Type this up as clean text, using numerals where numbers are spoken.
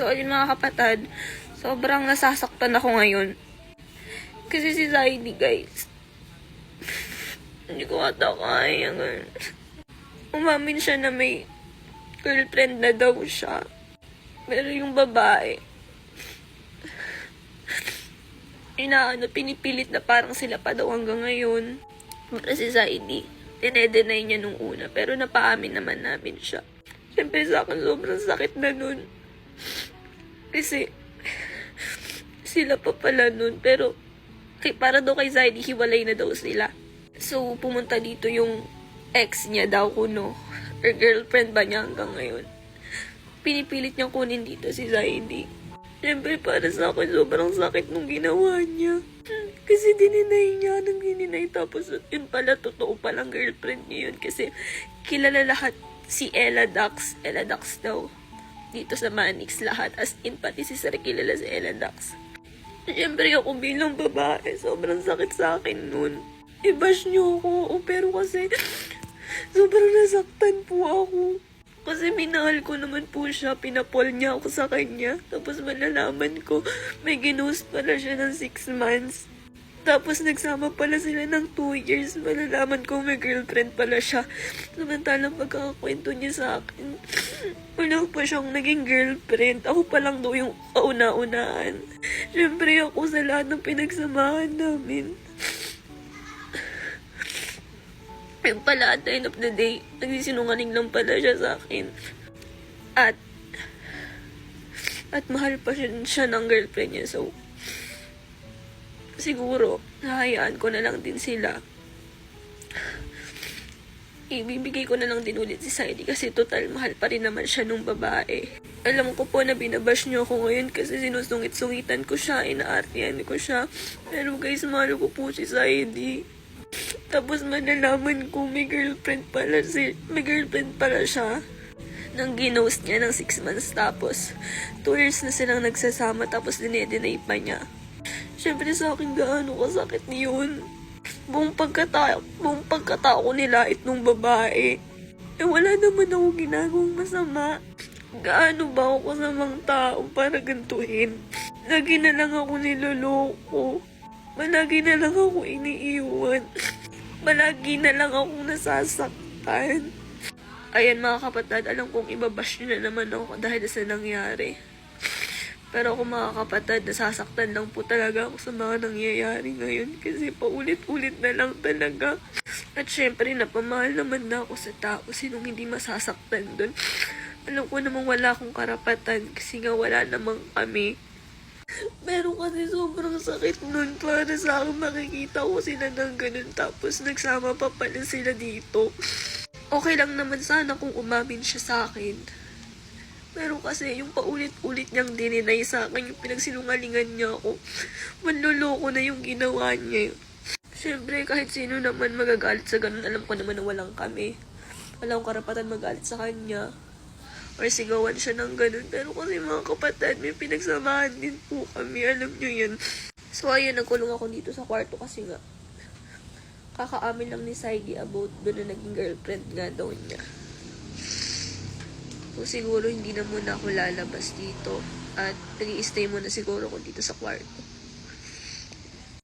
So, ayun mga kapatid, sobrang nasasaktan ako ngayon. Kasi si Zaidi, guys, hindi ko ata kaya. Umamin siya na may girlfriend na daw siya. Pero yung babae, pinipilit na parang sila pa daw hanggang ngayon. Para si Zaidi, tinedenay niya nung una, pero napaamin naman namin siya. Siyempre sa akin, sobrang sakit na nun. Kasi, sila pa pala nun, pero para daw kay Zaidi, hiwalay na daw sila. So, pumunta dito yung ex niya daw kuno, or girlfriend ba niya hanggang ngayon. Pinipilit niyang kunin dito si Zaidi. Siyempre, para sa akin, sobrang sakit nung ginawa niya. Kasi dininay niya nang dininay. Tapos, yun pala, totoo palang girlfriend niya yun. Kasi, kilala lahat si Ella Dax. Ella Dax daw. Dito sa Manix lahat. As in, pati si Sir kilala si Ella Dax. Siyempre, ako bilang babae, sobrang sakit sa akin nun. I-bash niyo ako. Pero kasi, sobrang nasaktan po ako. Kasi minahal ko naman po siya, pinapol niya ako sa kanya. Tapos malalaman ko, may ginost pala siya ng 6 months. Tapos nagsama pala sila ng 2 years. Malalaman ko may girlfriend pala siya. Samantalang pagkakakwento niya sa akin, wala pa siyang naging girlfriend. Ako pa lang daw yung kauna-unaan. Siyempre ako sa lahat ng pinagsamahan namin. Yung pala, at the end of the day, nagsisinungaling lang pala siya sa akin. At mahal pa siya ng girlfriend niya. So, siguro, nahayaan ko na lang din sila. Ibibigay ko na lang din ulit si Zaidi kasi total mahal pa rin naman siya nung babae. Alam ko po na binabash niyo ako ngayon kasi sinusungit-sungitan ko siya, inaartihan ko siya. Pero guys, mahal ko po si Zaidi. Tapos malalaman ko may girlfriend pala siya. Nang ginost niya ng 6 months tapos 2 years na silang nagsasama tapos dinedenay pa niya. Siyempre sa akin gaano kasakit yun. Buong pagkatao ko nilait nung babae. Wala naman ako ginagawang masama. Gaano ba ako kasamang tao para gantuhin? Lagi na lang ako niloloko. Malagi na lang ako iniiwan. Malagi na lang akong nasasaktan. Ayan mga kapatid, alam kong ibabash nyo na naman ako dahil sa nangyari. Pero ako mga kapatid, nasasaktan lang po talaga ako sa mga nangyayari ngayon kasi paulit-ulit na lang talaga. At syempre, napamahal naman na ako sa tao. Sinong hindi masasaktan dun? Alam ko namang wala akong karapatan kasi nga wala namang kami. Pero kasi sobrang sakit nun para sa akin makikita ko sila ng ganun tapos nagsama pa pala sila dito. Okay lang naman sana kung umamin siya sa akin. Pero kasi yung paulit-ulit niyang dininay sa akin, yung pinagsinungalingan niya ako, manloloko na yung ginawa niya. Siyempre kahit sino naman magagalit sa ganun, alam ko naman na walang kami. Walang karapatan magalit sa kanya. Or sigawan siya ng ganun. Pero kasi mga kapatid, may pinagsamahan din po kami. Alam nyo yan. So ayun, nagkulong ako dito sa kwarto kasi nga kakaamin lang ni Zaidi about doon na naging girlfriend nga daw niya. So siguro hindi na muna ako lalabas dito. At nag-i-stay muna siguro ako dito sa kwarto.